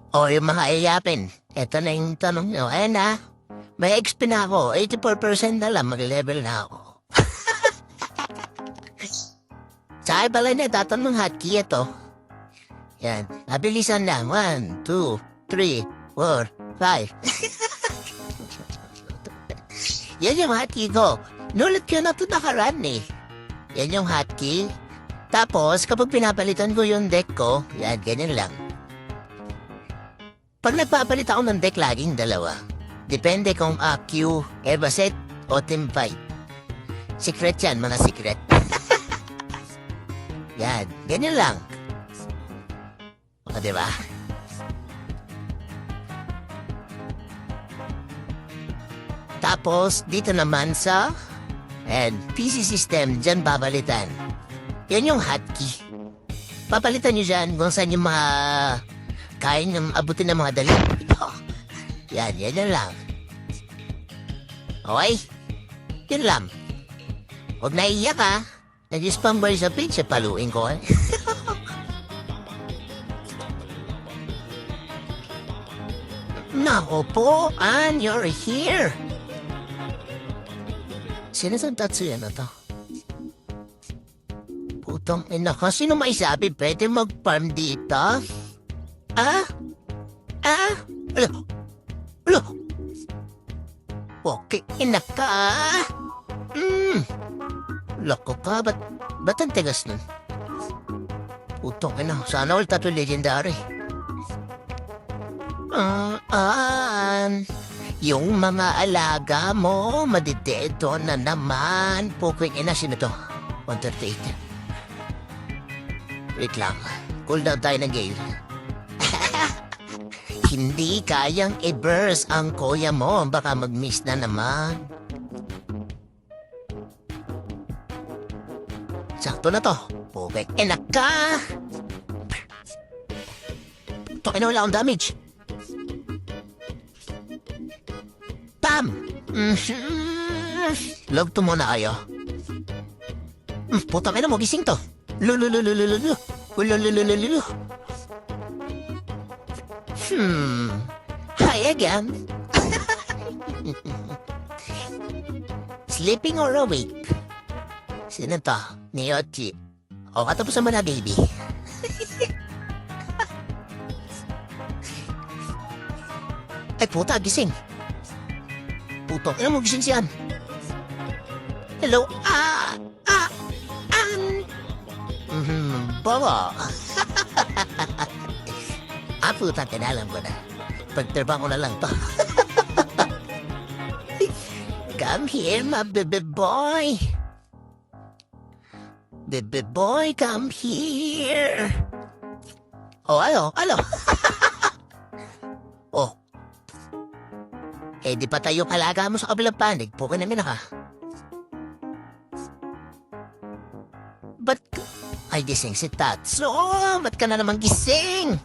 O yung mga iyapin, eto na yung tanong nyo. Ayan na, may XP na ako. 84% na lang, mag-level na ako. Sa akin pala na, tatanong hotkey ito. Yan, mabilisan lang. 1, 2, 3, 4, 5. Yan yung hotkey ko. Nulit ko na ito nakaraan eh. Yan yung hotkey. Tapos, kapag pinapalitan ko yung deck ko, yan, ganyan lang. Pag nagpapalit ako ng deck, laging dalawa. Depende kung Q, Eva set, o team fight. Secret yan, mga secret. Yan, ganyan lang. O, diba? Tapos, dito naman sa PC system, dyan babalitan. Yan yung hotkey. Papalitan nyo dyan kung saan yung mga kaya nyo abutin ng mga dali. Yan lang. Okay? Yan lang. Huwag naiiyak ha. Nag-spam ba sa page, paluin ko eh. Nako po, Ann, you're here. Sino sa Tatsuya na to? Putong ina ka, sino may sabi pwede mag-farm dito? Alo? Okay, ina ka Loko ka, ba't ang tigas nun? Putong ina, sana all tattoo legendary. Yung mga alaga mo, madidedo na naman. Puking ina, sino to? 138. Wait lang, cool down tayo ng gale. Hindi kayang i-burst ang kuya mo, baka mag-miss na naman. Sakto na to, puking ina ka. Ito, wala akong damage. Bam! Love to muna kayo. Putang ina mo, gising to. Lulululululu. Hi again. Sleeping or awake? Sino to? Ni Ochi. O, katapusan mo na, baby. Ay, puta, gising. Puto, ina mo gising siyan. Hello? Baba. Puta, tinalam ko na. Pagtirbang ko na lang to. Come here, my baby boy. Baby boy, come here. Oh, alo. Oh. Di pa tayo alaga mo sa kabilang panig. Pukin namin ka. Ba't ay gising si Tatsu? Ba't ka na naman gising?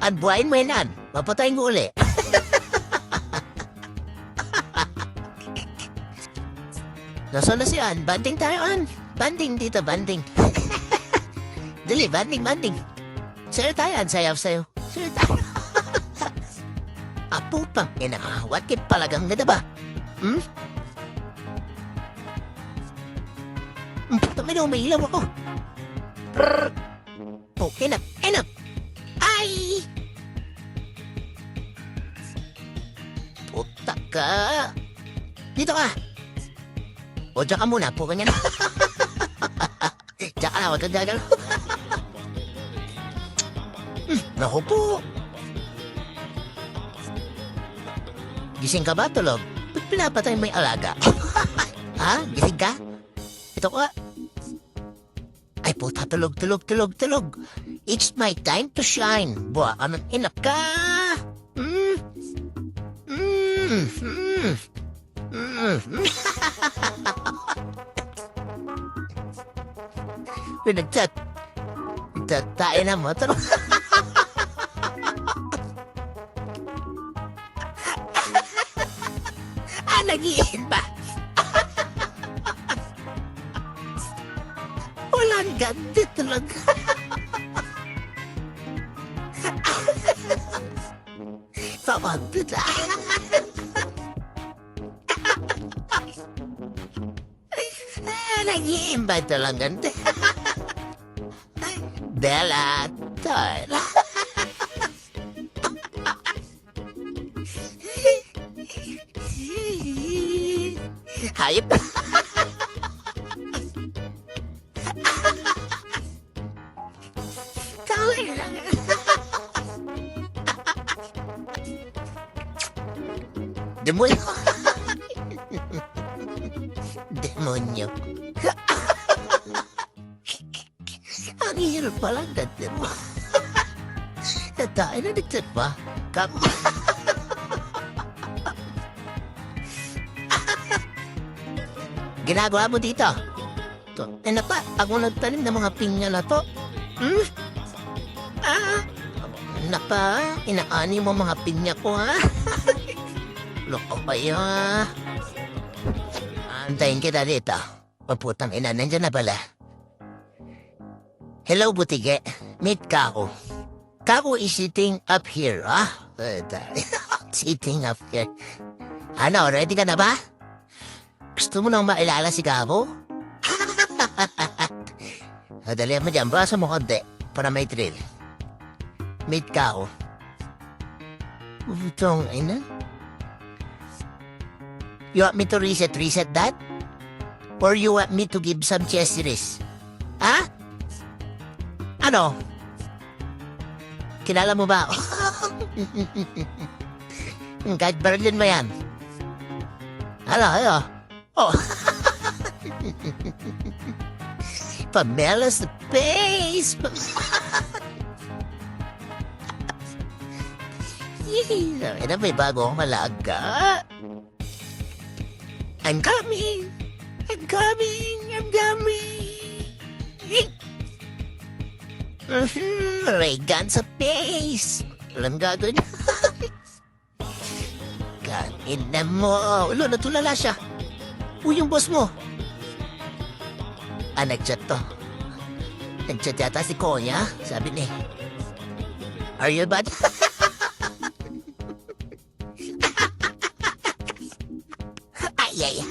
At buhayin mo yan, mapatayin ko uli. Nasaan na si Ann? Banding tayo, Ann. Banding dito, banding. Dali, banding. Sayo tayo, Ann. Sayaw sa'yo. Sayo tayo. Putang ina, what kip palagang ganda ba? Putang ina, umiilaw ako. Okay na, enough. Ay! Puta ka. Dito ka. O, dyan ka muna, pukan yan. Dyan ka na, huwag kang gagalaw. Naku po. Gising ka ba, tulog? Ba't pinapatay may alaga? Ha? Gising ka? Ito ka. Ay puta, tulog. It's my time to shine. Buha ka ng inak ka. Pinagtat. Tatain na mo. Nag-iin ba? Ang ganda talaga. Pamagod ah. Nag-i-invite talaga. Bella, Tyler. Hayop. Demonyo. Demonyo. Ang hirap pala dati mo. Tayo na nagtat pa. Ginagawa mo dito? To, na pa, ako nagtanim ng mga pinya na to. Hmm? Napa, inaani mo mga pinya ko, ha? Loko kayo, ha? Antayin kita dito. Paputang ina, nandiyan na pala. Hello, butige. Meet Kako. Kako is sitting up here, ha? Sitting up here. Ano, ready ka na ba? Gusto mo nang mailala si Kako? Dali mo dyan, basa mo konti para may thrill. Meet Kako. Utong ina? You want me to reset that? Or you want me to give some chesteris? Ha? Ano? Kilala mo ba ako? Kahit barilin mo yan. Ano? Oh. Pamela's the base. Ina, may bago akong alaga. I'm coming. Ray gun sa face. Alam gagawin. Kain na mo. Ulo, natulala siya. Uy, yung boss mo. Nag-chat to. Nag-chat yata si Konya. Sabi ni, are you bad? Ay.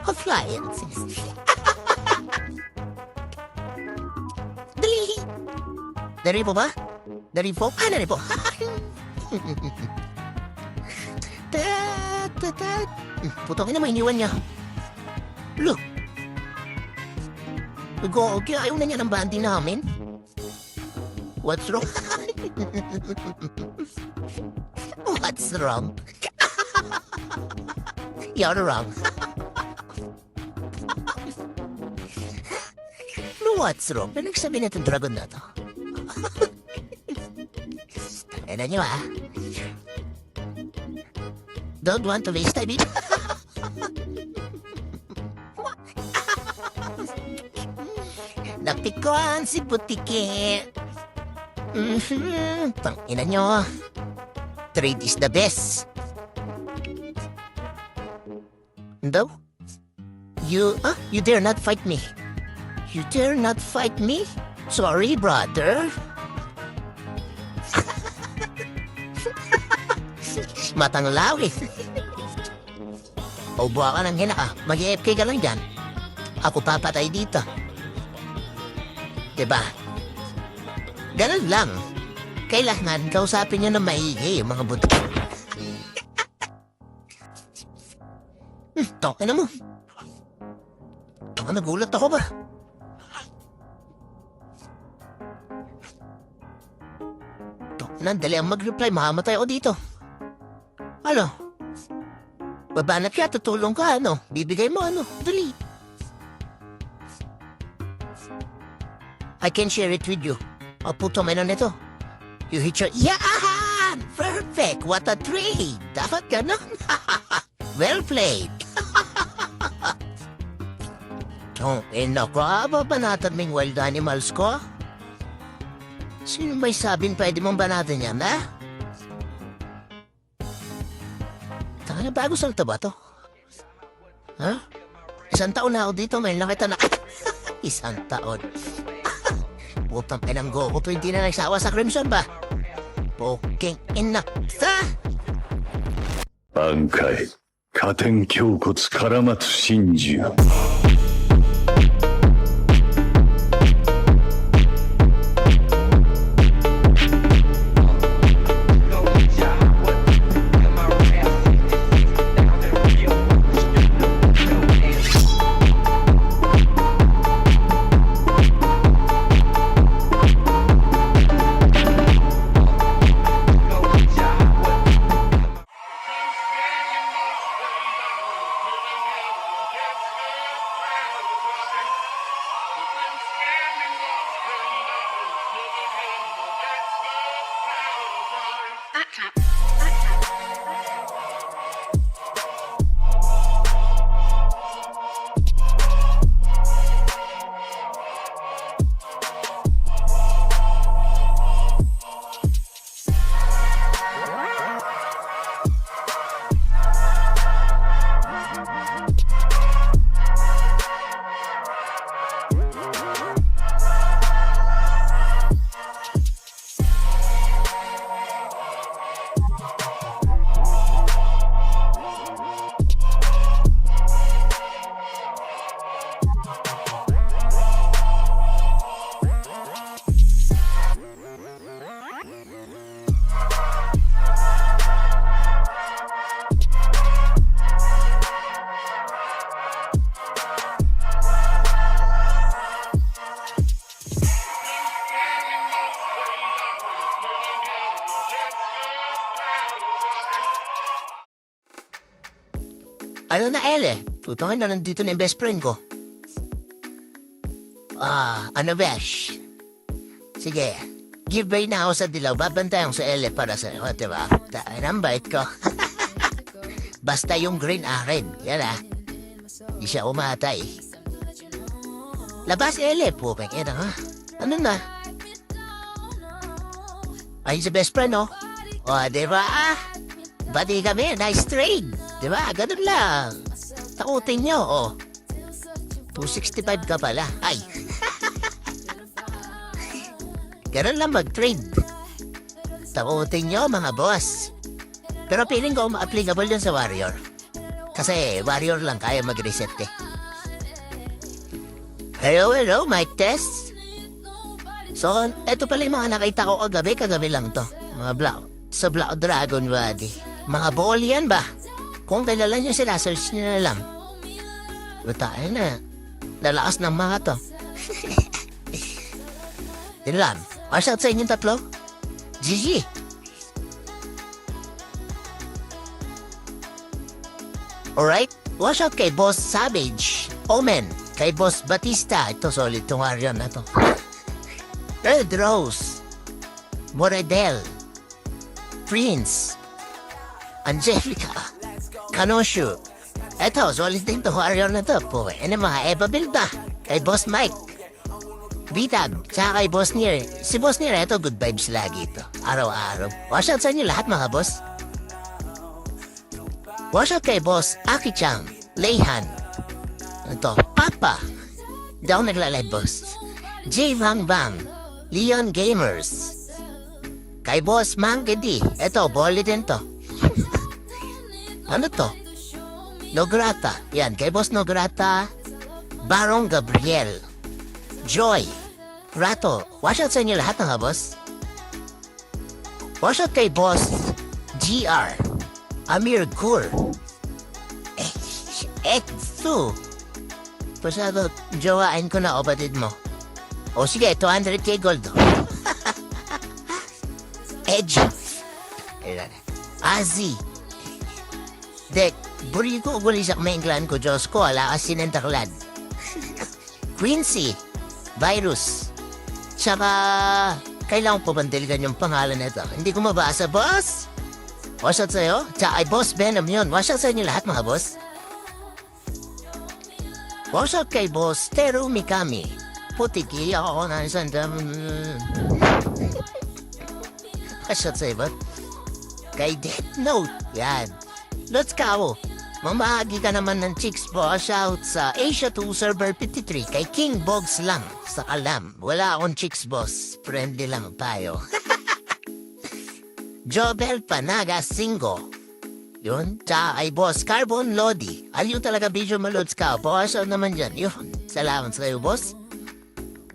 Appliances. Dali. Dari po ba? Dari po? Dari po. Putangin na, iniwan niya. Look. Okay, ayaw na niya ng bandi namin. What's wrong? What's wrong? You're wrong. What's wrong? Ano nagsabi na itong dragon na to? Ano nyo, ha? Don't want to waste time. Napikon si Butike. Tangina nyo. Trade is the best. No? You dare not fight me. You dare not fight me? Sorry, brother. Matanglaw eh. O buha ka ng hina ka. Mag-AFK ka lang dyan. Ako papatay dito. Diba? Ganun lang. Kailangan kausapin nyo na maigi yung mga buto. Tokin na mo. Nagulat ako ba? Nandali ang mag-reply, mahamatay ako dito. Ano? Babanat ka, tutulong ka, ano? Bibigay mo, ano? Dali. I can share it with you. O puto, may nito. You hit your... Yan! Perfect! What a trade! Dapat ganun. Well played. Tong ina ko, babanatan ming wild animals ko. Sino may sabing pwede mong banatan yan, ha? Taka na, bago salta ba to? Ha? Isang taon na ako dito, may nakita na... Isang taon. Putang pinanggo ko to, hindi na nagsawa sa Crimson ba? Poking ina. Sa! 挽回加点胸骨から松真珠 Ano na, Ele? Tutungin na nandito na yung best friend ko. Ano, Besh? Sige, give bay na ako sa dilaw. Babantayan ko sa Ele para sa iyo, diba? Taan ang bait ko. Basta yung green akin. Yan Di siya umatay. Labas, Ele. Pupeng ina ha. Ano na? Ayun sa best friend, oh. Diba? Bati kami. Nice trade. Diba? Ganun lang. Takutin nyo, oh. 265 ka pala. Ay. Ganun lang mag-trade. Takutin nyo, mga boss. Pero feeling ko ma-applicable yun sa Warrior. Kasi Warrior lang kaya mag-reset eh. Hello, mic test. So, eto pala yung mga nakita ko kagabi lang to. Mga sa Black Dragon Body. Mga ball yan ba? Kung kilala nyo sila, search nyo na lang. Tayo na. Lalakas ng mga to. Yun lang. Watch out sa inyong tatlo. GG. Alright. Watch out kay Boss Savage. Omen. Kay Boss Batista. Ito solid tong Arion na to. Red Rose. Moredel. Prince. Angelica. Kanoshu. Eto, solid din to Warrior na to po. Ano mga Eva Bilda. Kay Boss Mike. Bitag. Tsaka kay Boss Nier. Si Boss Nier, eto good vibes lagi to. Araw-araw. Watch out sa inyo lahat mga boss. Watch out kay Boss Aki-chan. Leihan. Ito, Papa. Hindi ako nagla-live boss. J. Bang Bang. Leon Gamers. Kay Boss Monkey D. Eto, boli din to. Ano to? Nograta. Yan, kay Boss Nograta. Barong Gabriel. Joy. Rato. Watch out sa inyo lahat mga boss. Watch out kay Boss GR. Amir Gur. Exu. Pasado, jowain ko na kapatid mo. O sige, 200k gold. Edge. Azi. Dek, buri ko uguli sa kamainglan ko, Diyos ko, ala kasi sinentaklad. Quincy, Virus. Tsaka, kailangan po bandiligan yung pangalan nito. Hindi ko mabasa, boss. Watch out sa'yo. Tsaka ay Boss Venom yun. Watch out sa inyo lahat, mga boss. Watch out kay Boss Teru Mikami. Putiki ako na isang pa-shot sa iba. Kay Death Note. Yan. Let's go. Mamahagi ka naman ng chicks boss out sa Asia 2 Server 53 kay King Bogs lang sa Kalam. Wala akong chicks boss. Friendly lang tayo. Jobel Panaga Singo. Yun. Tsaka ay boss Carbon Lodi. Aliw talaga video malods ka. Boss ano naman dyan. Yun. Salamat sa kayo boss.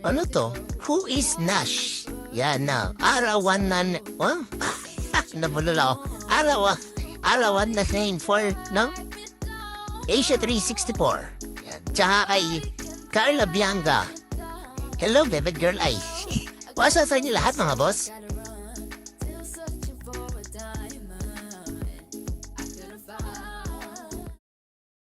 Ano to? Who is Nash? Yan na. Arawan na... Oh? Nabulol ako. Arawan na name for, no? Asia 364. Yan. Tsaka kay Carla Bianca. Hello, Vivid Girl Ay. Wasa sa inyo lahat mga boss.